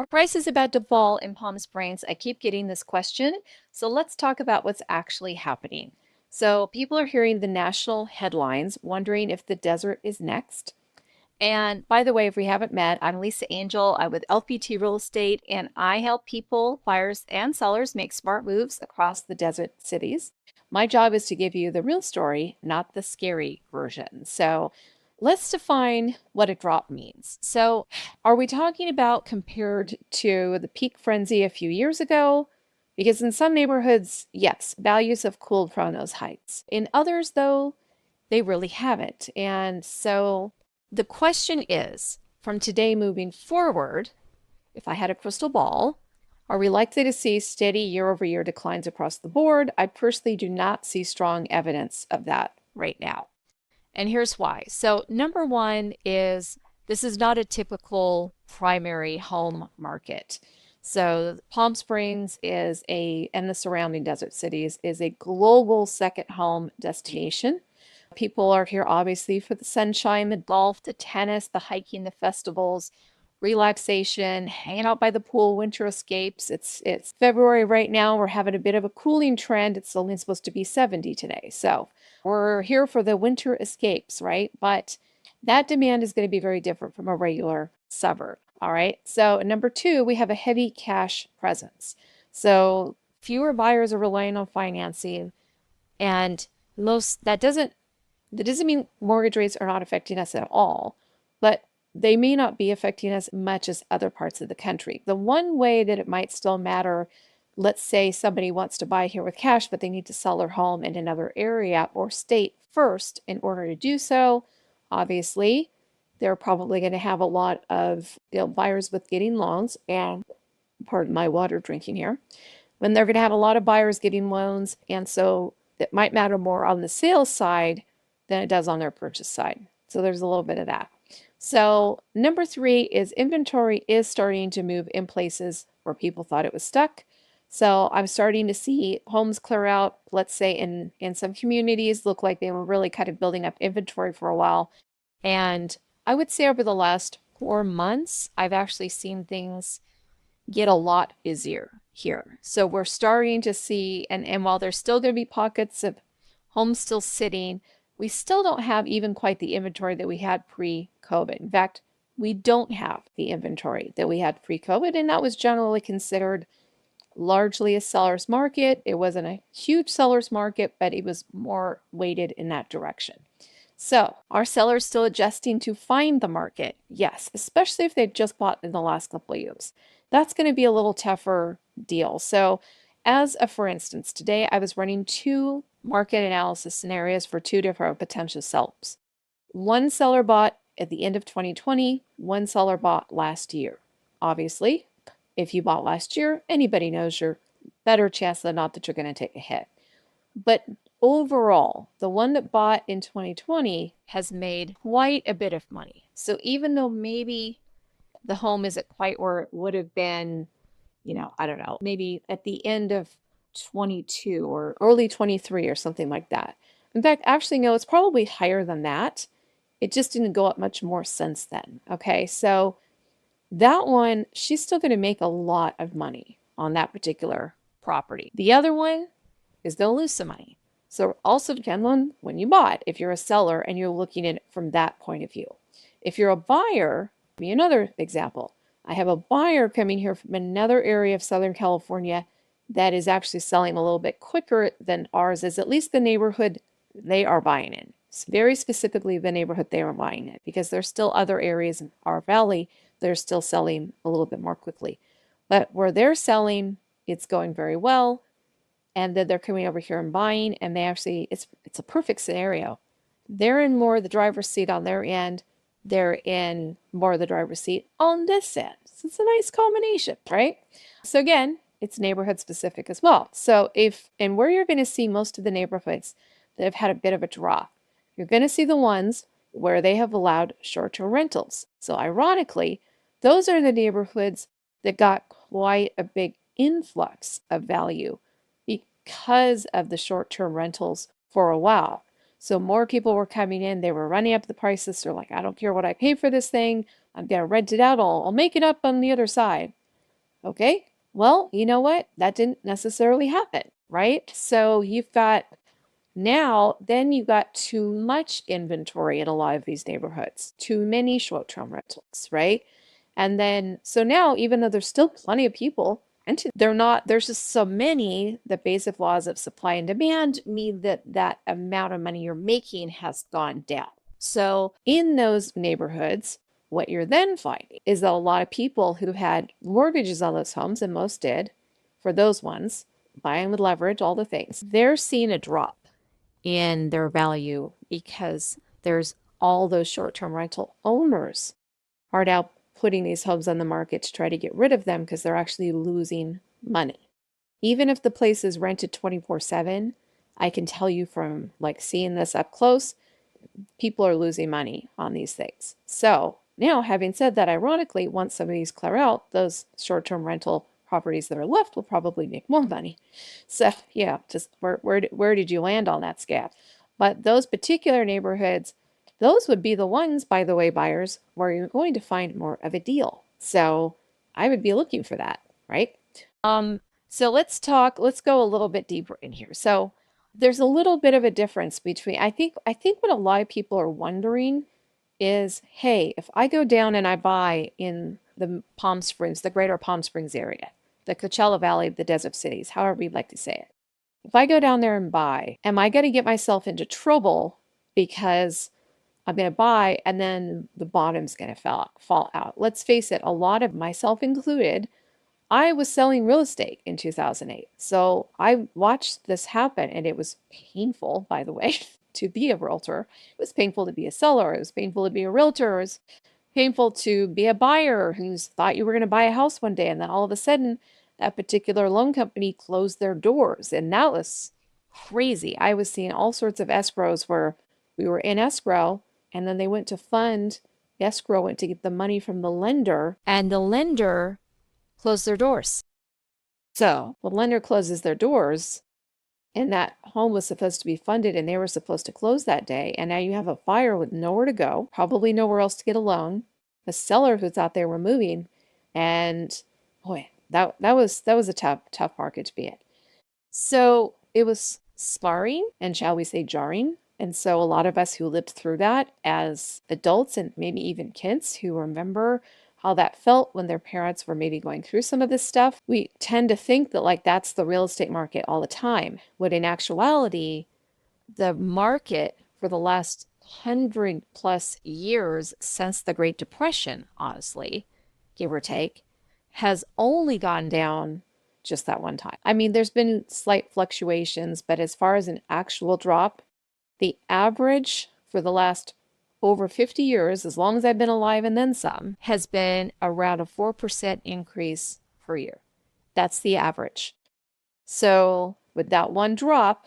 Are prices about to fall in Palm Springs? I keep getting this question. So let's talk about what's actually happening. So people are hearing the national headlines, wondering if the desert is next. And by the way, if we haven't met, I'm Lisa Angel. I'm with LPT Real Estate, and I help people, buyers, and sellers make smart moves across the desert cities. My job is to give you the real story, not the scary version. So let's define what a drop means. So, are we talking about compared to the peak frenzy a few years ago? Because in some neighborhoods, yes, values have cooled from those heights. In others, though, they really haven't. And so the question is, from today moving forward, if I had a crystal ball, are we likely to see steady year-over-year declines across the board? I personally do not see strong evidence of that right now. And here's why. So, number one is this is not a typical primary home market. So, Palm Springs and the surrounding desert cities is a global second home destination. People are here obviously for the sunshine, the golf, the tennis, the hiking, the festivals, relaxation, hanging out by the pool, winter escapes. It's February right now. We're having a bit of a cooling trend. It's only supposed to be 70 today. So we're here for the winter escapes, right? But that demand is going to be very different from a regular suburb. All right. So number two, we have a heavy cash presence. So fewer buyers are relying on financing, and most that doesn't mean mortgage rates are not affecting us at all, but they may not be affecting us much as other parts of the country. The one way that it might still matter, let's say somebody wants to buy here with cash, but they need to sell their home in another area or state first in order to do so. Obviously, they're probably going to have a lot of buyers with getting loans, and pardon my water drinking here, when they're going to have a lot of buyers getting loans, and so it might matter more on the sales side than it does on their purchase side. So there's a little bit of that. So number three is inventory is starting to move in places where people thought it was stuck. So I'm starting to see homes clear out, let's say in some communities, look like they were really kind of building up inventory for a while. And I would say over the last 4 months, I've actually seen things get a lot busier here. So we're starting to see, and while there's still going to be pockets of homes still sitting, we still don't have even quite the inventory that we had pre-COVID. In fact, we don't have the inventory that we had pre-COVID, and that was generally considered largely a seller's market. It wasn't a huge seller's market, but it was more weighted in that direction. So, are sellers still adjusting to find the market? Yes, especially if they've just bought in the last couple of years. That's going to be a little tougher deal. So, for instance, today I was running two market analysis scenarios for two different potential sellers. One seller bought at the end of 2020, one seller bought last year. Obviously, if you bought last year, anybody knows you're better chance than not that you're going to take a hit. But overall, the one that bought in 2020 has made quite a bit of money. So even though maybe the home isn't quite where it would have been, I don't know, maybe at the end of 22 or early 23 or something like that. In fact, actually, no, it's probably higher than that. It just didn't go up much more since then. Okay, so that one, she's still going to make a lot of money on that particular property. The other one is they'll lose some money. So also depend on when you bought, if you're a seller and you're looking at it from that point of view. If you're a buyer, give me another example. I have a buyer coming here from another area of Southern California that is actually selling a little bit quicker than ours is, at least the neighborhood they are buying in. It's very specifically the neighborhood they are buying in, because there's still other areas in our valley that are still selling a little bit more quickly. But where they're selling, it's going very well. And then they're coming over here and buying, and they actually, it's a perfect scenario. They're in more of the driver's seat on their end. They're in more of the driver's seat on this end. So it's a nice combination, right? So again, it's neighborhood specific as well. So and where you're going to see most of the neighborhoods that have had a bit of a drop, you're going to see the ones where they have allowed short-term rentals. So ironically, those are the neighborhoods that got quite a big influx of value because of the short-term rentals for a while. So more people were coming in, they were running up the prices. They're like, I don't care what I pay for this thing. I'm going to rent it out. I'll make it up on the other side. Okay. Well, you know what? That didn't necessarily happen, right? So you've got now, then you got too much inventory in a lot of these neighborhoods, too many short-term rentals, right? And then, so now, even though there's still plenty of people renting, they're not, there's just so many, the basic laws of supply and demand mean that that amount of money you're making has gone down. So in those neighborhoods, what you're then finding is that a lot of people who had mortgages on those homes, and most did, for those ones, buying with leverage, all the things, they're seeing a drop in their value because there's all those short-term rental owners are now putting these homes on the market to try to get rid of them because they're actually losing money. Even if the place is rented 24/7, I can tell you from like seeing this up close, people are losing money on these things. So now, having said that, ironically, once some of these clear out, those short-term rental properties that are left will probably make more money. So yeah, just where did you land on that scale? But those particular neighborhoods, those would be the ones, by the way, buyers, where you're going to find more of a deal. So I would be looking for that, right? Um, so let's go a little bit deeper in here. So there's a little bit of a difference between, I think what a lot of people are wondering is, hey, if I go down and I buy in the Palm Springs, the greater Palm Springs area, the Coachella Valley, the Desert Cities, however you'd like to say it. If I go down there and buy, am I going to get myself into trouble because I'm going to buy and then the bottom's going to fall out? Let's face it, a lot of myself included, I was selling real estate in 2008. So I watched this happen and it was painful, by the way, to be a realtor. It was painful to be a seller. It was painful to be a realtor. It was painful to be a buyer who thought you were going to buy a house one day and then all of a sudden that particular loan company closed their doors. And that was crazy. I was seeing all sorts of escrows where we were in escrow and then they went to fund escrow, went to get the money from the lender, and the lender closed their doors. So the lender closes their doors, and that home was supposed to be funded, and they were supposed to close that day. And now you have a buyer with nowhere to go, probably nowhere else to get a loan. A seller who's out there were moving, and boy, that was a tough market to be in. So it was sparring and shall we say jarring. And so a lot of us who lived through that as adults and maybe even kids who remember how that felt when their parents were maybe going through some of this stuff, we tend to think that like that's the real estate market all the time. When in actuality, the market for the last 100+ years since the Great Depression, honestly, give or take, has only gone down just that one time. I mean, there's been slight fluctuations, but as far as an actual drop, the average for the last over 50 years, as long as I've been alive and then some, has been around a 4% increase per year. That's the average. So with that one drop,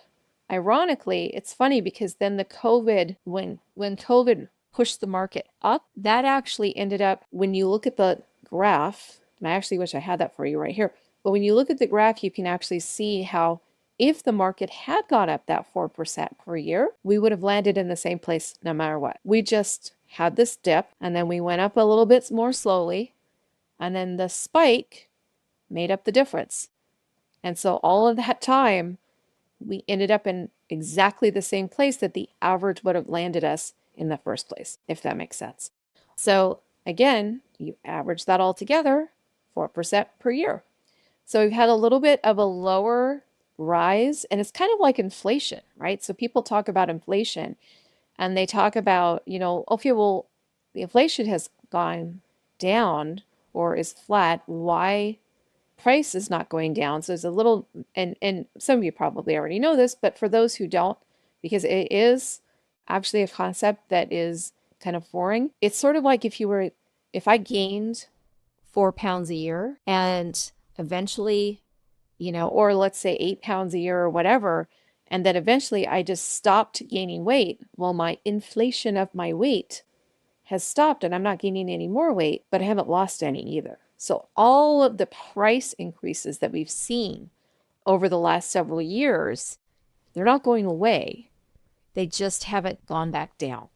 ironically, it's funny because then the COVID, when COVID pushed the market up, that actually ended up, when you look at the graph, and I actually wish I had that for you right here, but when you look at the graph, you can actually see how if the market had gone up that 4% per year, we would have landed in the same place no matter what. We just had this dip and then we went up a little bit more slowly, and then the spike made up the difference. And so all of that time, we ended up in exactly the same place that the average would have landed us in the first place, if that makes sense. So again, you average that all together, 4% per year. So we've had a little bit of a lower rise, and it's kind of like inflation, right? So people talk about inflation and they talk about, okay, well, the inflation has gone down or is flat. Why price is not going down? So there's a little, and some of you probably already know this, but for those who don't, because it is actually a concept that is kind of foreign. It's sort of like if I gained 4 pounds a year and eventually, or let's say 8 pounds a year or whatever, and then eventually I just stopped gaining weight. Well, my inflation of my weight has stopped and I'm not gaining any more weight, but I haven't lost any either. So all of the price increases that we've seen over the last several years, they're not going away. They just haven't gone back down.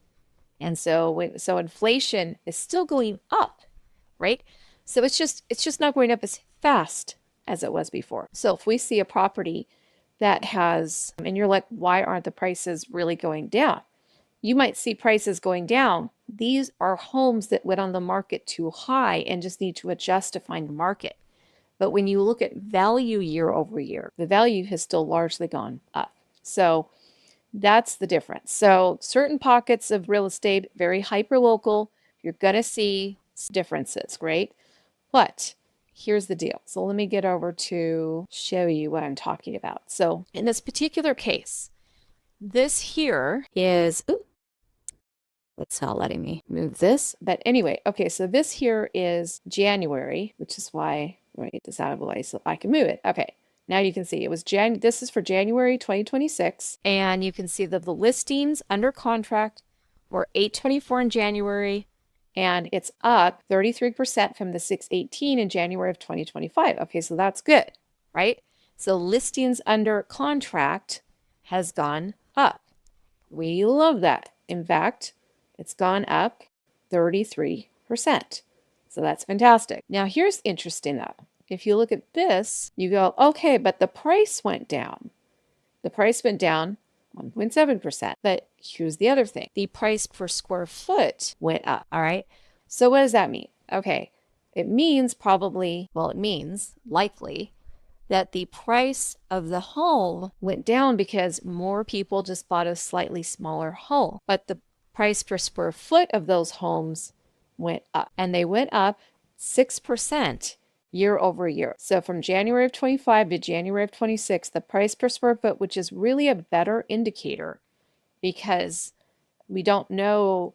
And so inflation is still going up, right? So it's just not going up as fast as it was before. So if we see a property that has, and you're like, why aren't the prices really going down? You might see prices going down. These are homes that went on the market too high and just need to adjust to find the market. But when you look at value year over year, the value has still largely gone up. So that's the difference. So certain pockets of real estate, very hyper local, you're going to see differences, right? But here's the deal. So let me get over to show you what I'm talking about. So in this particular case, this here is, it's not letting me move this. But anyway, okay, so this here is January, which is why, let me get this out of the way so I can move it. Okay, now you can see it was this is for January 2026. And you can see that the listings under contract were 824 in January, and it's up 33% from the 618 in January of 2025. Okay, so that's good, right? So listings under contract has gone up. We love that. In fact, it's gone up 33%. So that's fantastic. Now, here's interesting though. If you look at this, you go, okay, but the price went down. The price went down 1.7%. But here's the other thing. The price per square foot went up. All right. So what does that mean? Okay. It means probably, well, it means likely that the price of the home went down because more people just bought a slightly smaller home. But the price per square foot of those homes went up, and they went up 6% year over year. So from January of 25 to January of 26, the price per square foot, which is really a better indicator because we don't know,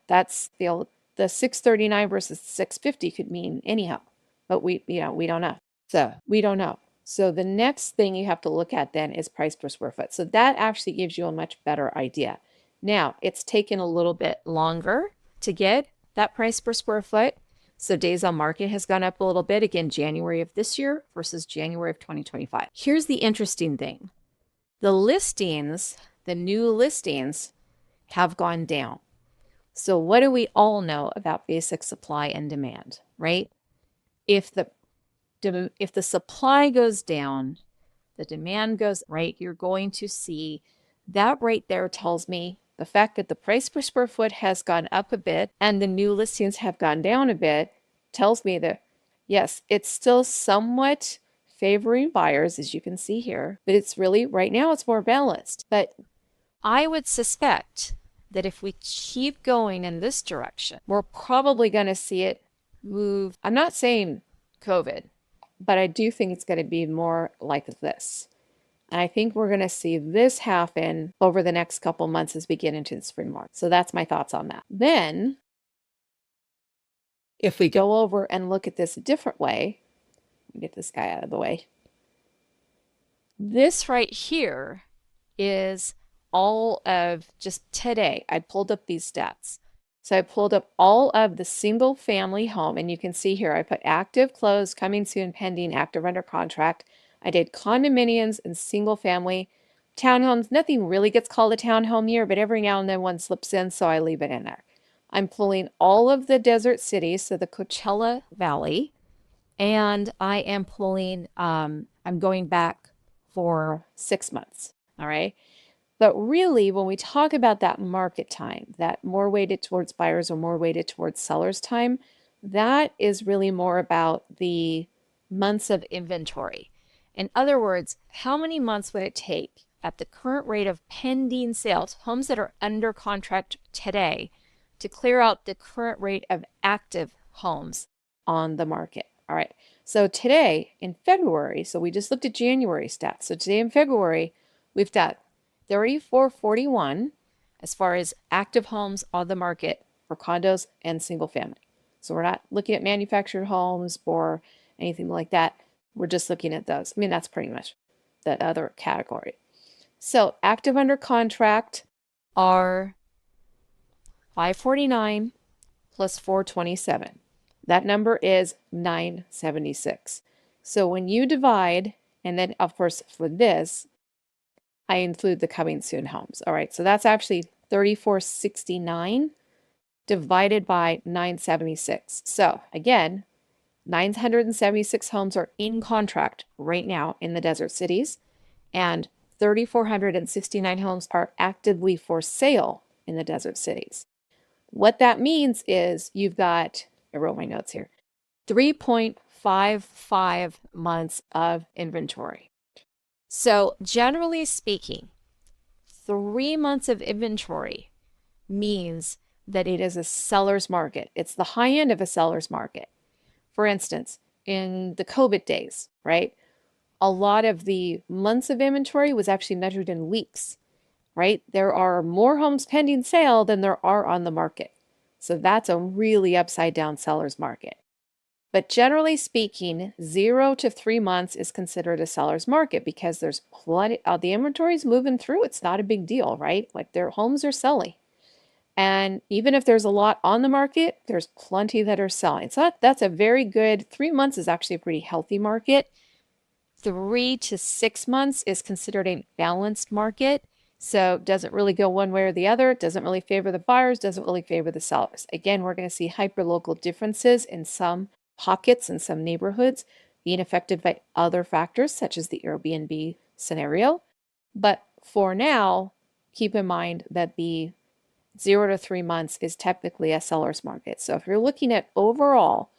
that's the 639 versus 650 could mean anyhow, but we don't know. So we don't know. So the next thing you have to look at then is price per square foot. So that actually gives you a much better idea. Now, it's taken a little bit longer to get that price per square foot. So days on market has gone up a little bit, again, January of this year versus January of 2025. Here's the interesting thing. The listings, the new listings have gone down. So what do we all know about basic supply and demand, right? If the supply goes down, the demand goes right, you're going to see that right there tells me the fact that the price per square foot has gone up a bit and the new listings have gone down a bit tells me that, yes, it's still somewhat favoring buyers, as you can see here, but it's really, right now, it's more balanced. But I would suspect that if we keep going in this direction, we're probably going to see it move. I'm not saying COVID, but I do think it's going to be more like this. And I think we're going to see this happen over the next couple months as we get into the spring market. So that's my thoughts on that. Then, if we go over and look at this a different way, get this guy out of the way. This right here is all of just today. I pulled up these stats. So I pulled up all of the single family home, and you can see here I put active, closed, coming soon, pending, active, under contract. I did condominiums and single family townhomes. Nothing really gets called a townhome here, but every now and then one slips in, so I leave it in there. I'm pulling all of the desert cities, so the Coachella Valley, and I am pulling, I'm going back for 6 months, all right? But really, when we talk about that market time, that more weighted towards buyers or more weighted towards sellers time, that is really more about the months of inventory. In other words, how many months would it take at the current rate of pending sales, homes that are under contract today, to clear out the current rate of active homes on the market? All right. So today in February, so we just looked at January stats. So today in February, we've got 3441 as far as active homes on the market for condos and single family. So we're not looking at manufactured homes or anything like that. We're just looking at those. I mean, that's pretty much the other category. So active under contract are 549 plus 427. That number is 976. So when you divide, and then of course for this, I include the coming soon homes. All right, so that's actually 3469 divided by 976. So again, 976 homes are in contract right now in the desert cities, and 3,469 homes are actively for sale in the desert cities. What that means is you've got, I wrote my notes here, 3.55 months of inventory. So, generally speaking, 3 months of inventory means that it is a seller's market. It's the high end of a seller's market. For instance, in the COVID days, right? A lot of the months of inventory was actually measured in weeks, right? There are more homes pending sale than there are on the market. So that's a really upside down seller's market. But generally speaking, 0 to 3 months is considered a seller's market because there's plenty, the inventory is moving through. It's not a big deal, right? Like their homes are selling. And even if there's a lot on the market, there's plenty that are selling. So that's a very good, 3 months is actually a pretty healthy market. 3 to 6 months is considered a balanced market. So doesn't really go one way or the other. Doesn't really favor the buyers, doesn't really favor the sellers. Again, we're going to see hyperlocal differences in some pockets and some neighborhoods being affected by other factors, such as the Airbnb scenario. But for now, keep in mind that the 0 to 3 months is typically a seller's market. So if you're looking at overall,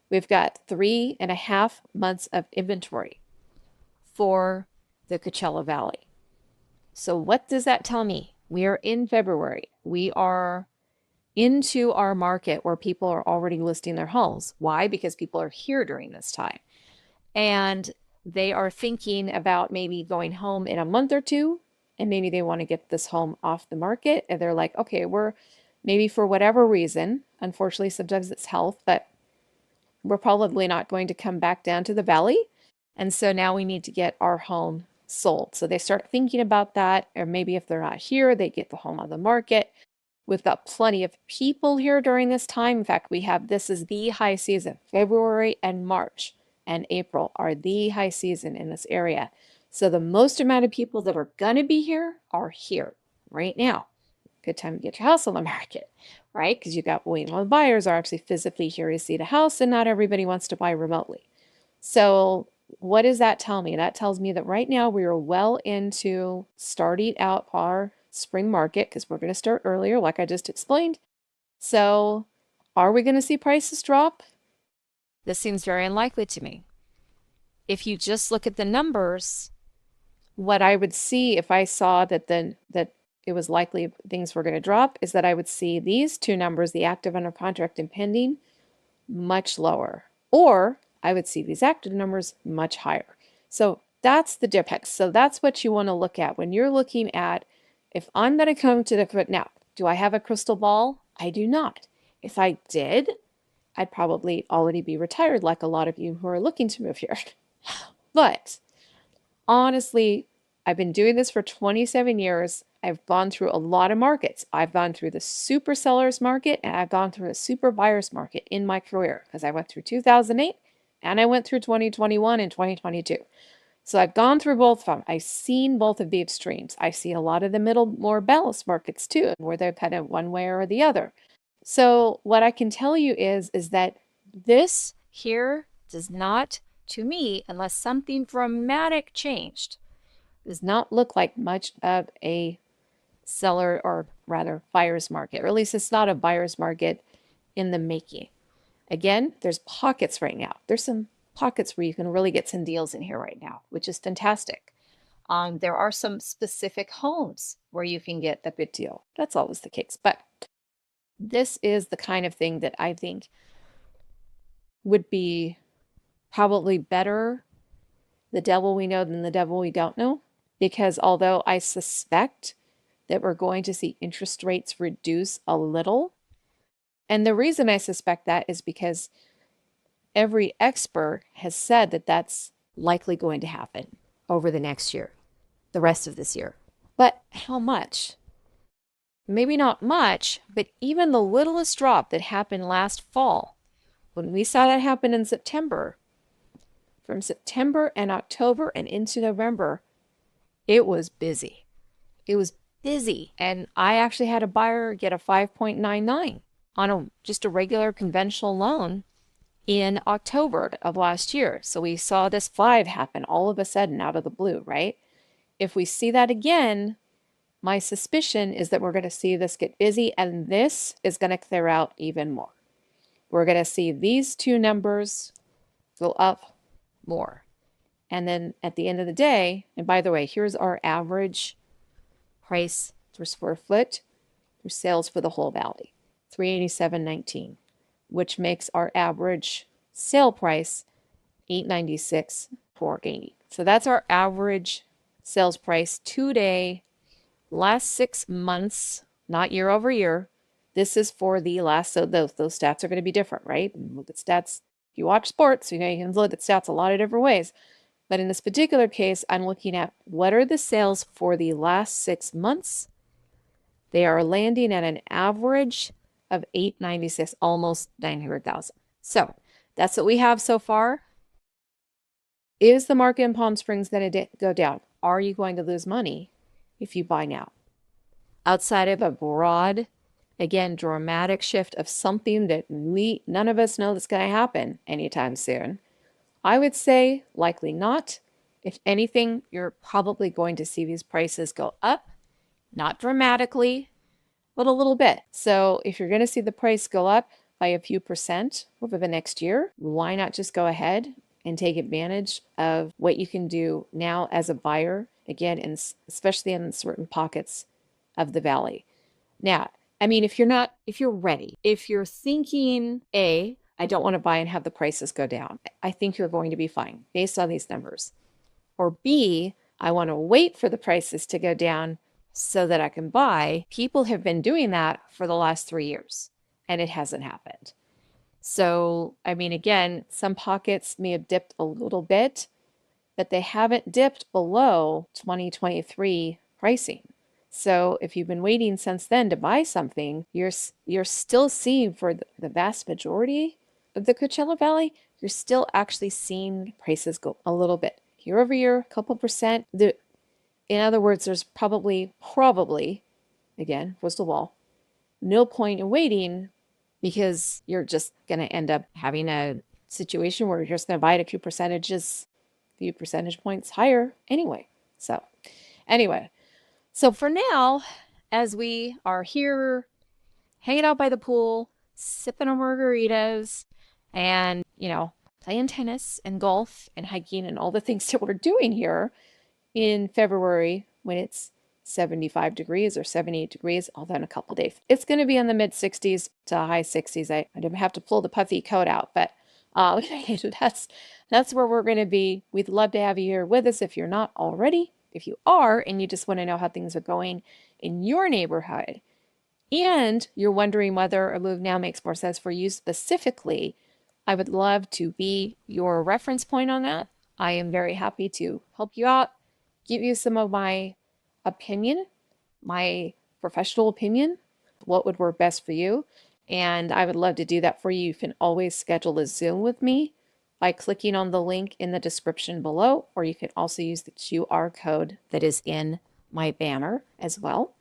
we've got 3.5 months of inventory for the Coachella Valley. So what does that tell me? We are in February. We are into our market where people are already listing their homes. Why? Because people are here during this time. And they are thinking about maybe going home in a month or two, and maybe they want to get this home off the market. And they're like, okay, we're maybe for whatever reason, unfortunately, sometimes it's health, but we're probably not going to come back down to the valley. And so now we need to get our home sold. So they start thinking about that. Or maybe if they're not here, they get the home on the market. We've got plenty of people here during this time. In fact, this is the high season. February and March and April are the high season in this area. So the most amount of people that are going to be here are here right now. Good time to get your house on the market, right? Because you got the buyers are actually physically here to see the house, and not everybody wants to buy remotely. So what does that tell me? That tells me that right now we are well into starting out our spring market because we're going to start earlier, like I just explained. So are we going to see prices drop? This seems very unlikely to me. If you just look at the numbers, what I would see if I saw that it was likely things were going to drop is that I would see these two numbers, the active under contract and pending, much lower. Or I would see these active numbers much higher. So that's the difference. So that's what you want to look at when you're looking at if I'm going to come to the, now, do I have a crystal ball? I do not. If I did, I'd probably already be retired like a lot of you who are looking to move here. But honestly, I've been doing this for 27 years. I've gone through a lot of markets. I've gone through the super sellers market and I've gone through the super buyers market in my career because I went through 2008 and I went through 2021 and 2022. So I've gone through both of them. I've seen both of the extremes. I see a lot of the middle, more balanced markets too, where they're kind of one way or the other. So what I can tell you is that this here does not, to me, unless something dramatic changed, does not look like much of a seller or rather buyer's market, or at least it's not a buyer's market in the making. Again, there's pockets right now. There's some pockets where you can really get some deals in here right now, which is fantastic. There are some specific homes where you can get the good deal. That's always the case. But this is the kind of thing that I think would be probably better the devil we know than the devil we don't know. Because although I suspect that we're going to see interest rates reduce a little, and the reason I suspect that is because every expert has said that that's likely going to happen over the next year, the rest of this year. But how much? Maybe not much, but even the littlest drop that happened last fall, when we saw that happen in September, from September and October and into November, it was busy. It was busy. And I actually had a buyer get a 5.99 on just a regular conventional loan in October of last year. So we saw this 5 happen all of a sudden out of the blue, right? If we see that again, my suspicion is that we're going to see this get busy and this is going to clear out even more. We're going to see these two numbers go up more. And then at the end of the day, and by the way, here's our average price per square foot for sales for the whole valley, $387.19, which makes our average sale price $896.80. So that's our average sales price today, last 6 months, not year over year. This is for the last, so those stats are going to be different, right? Look at stats. If you watch sports, you can look at stats a lot of different ways. But in this particular case, I'm looking at what are the sales for the last 6 months. They are landing at an average of $896, almost $900,000. So that's what we have so far. Is the market in Palm Springs going to go down? Are you going to lose money if you buy now? Outside of a broad, again, dramatic shift of something that none of us know that's going to happen anytime soon, I would say likely not. If anything, you're probably going to see these prices go up, not dramatically, but a little bit. So if you're going to see the price go up by a few percent over the next year, why not just go ahead and take advantage of what you can do now as a buyer, again, especially in certain pockets of the valley. Now, I mean, if you're ready, if you're thinking, I don't want to buy and have the prices go down, I think you're going to be fine based on these numbers. Or B, I want to wait for the prices to go down so that I can buy. People have been doing that for the last 3 years, and it hasn't happened. So, I mean, again, some pockets may have dipped a little bit, but they haven't dipped below 2023 pricing. So if you've been waiting since then to buy something, you're still seeing, for the vast majority of the Coachella Valley, you're still actually seeing prices go a little bit year over year, a couple percent. In other words, there's probably, again, crystal ball, no point in waiting, because you're just going to end up having a situation where you're just going to buy it a few percentage points higher anyway. So anyway, so for now, as we are here hanging out by the pool, sipping on margaritas and, playing tennis and golf and hiking and all the things that we're doing here in February when it's 75 degrees or 78 degrees, although in a couple of days. It's going to be in the mid 60s to high 60s. I don't have to pull the puffy coat out, but that's where we're going to be. We'd love to have you here with us if you're not already. If you are and you just want to know how things are going in your neighborhood and you're wondering whether a move now makes more sense for you specifically, I would love to be your reference point on that. I am very happy to help you out, give you some of my opinion, my professional opinion, what would work best for you. And I would love to do that for you. You can always schedule a Zoom with me by clicking on the link in the description below, or you can also use the QR code that is in my banner as well.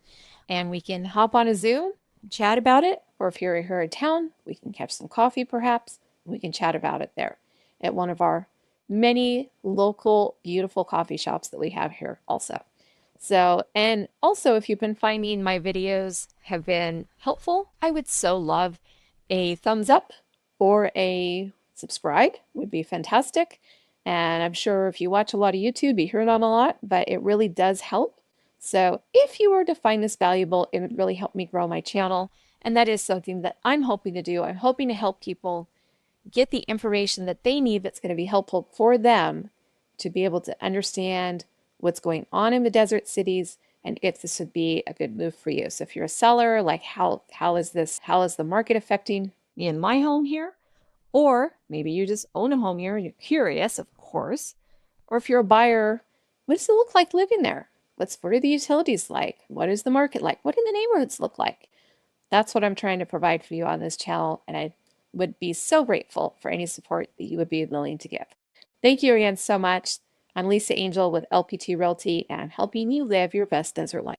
And we can hop on a Zoom, chat about it, or if you're here in town, we can catch some coffee perhaps. We can chat about it there at one of our many local beautiful coffee shops that we have here also. So, and also if you've been finding my videos have been helpful, I would so love a thumbs up or a subscribe would be fantastic. And I'm sure if you watch a lot of YouTube, you hear them a lot, but it really does help. So if you were to find this valuable, it would really help me grow my channel. And that is something that I'm hoping to do. I'm hoping to help people get the information that they need that's going to be helpful for them to be able to understand what's going on in the desert cities and if this would be a good move for you. So if you're a seller, like how is the market affecting me in my home here? Or maybe you just own a home here and you're curious, of course. Or if you're a buyer, what does it look like living there? What are the utilities like? What is the market like? What do the neighborhoods look like? That's what I'm trying to provide for you on this channel, and I would be so grateful for any support that you would be willing to give. Thank you again so much. I'm Lisa Angel with LPT Realty, and I'm helping you live your best desert life.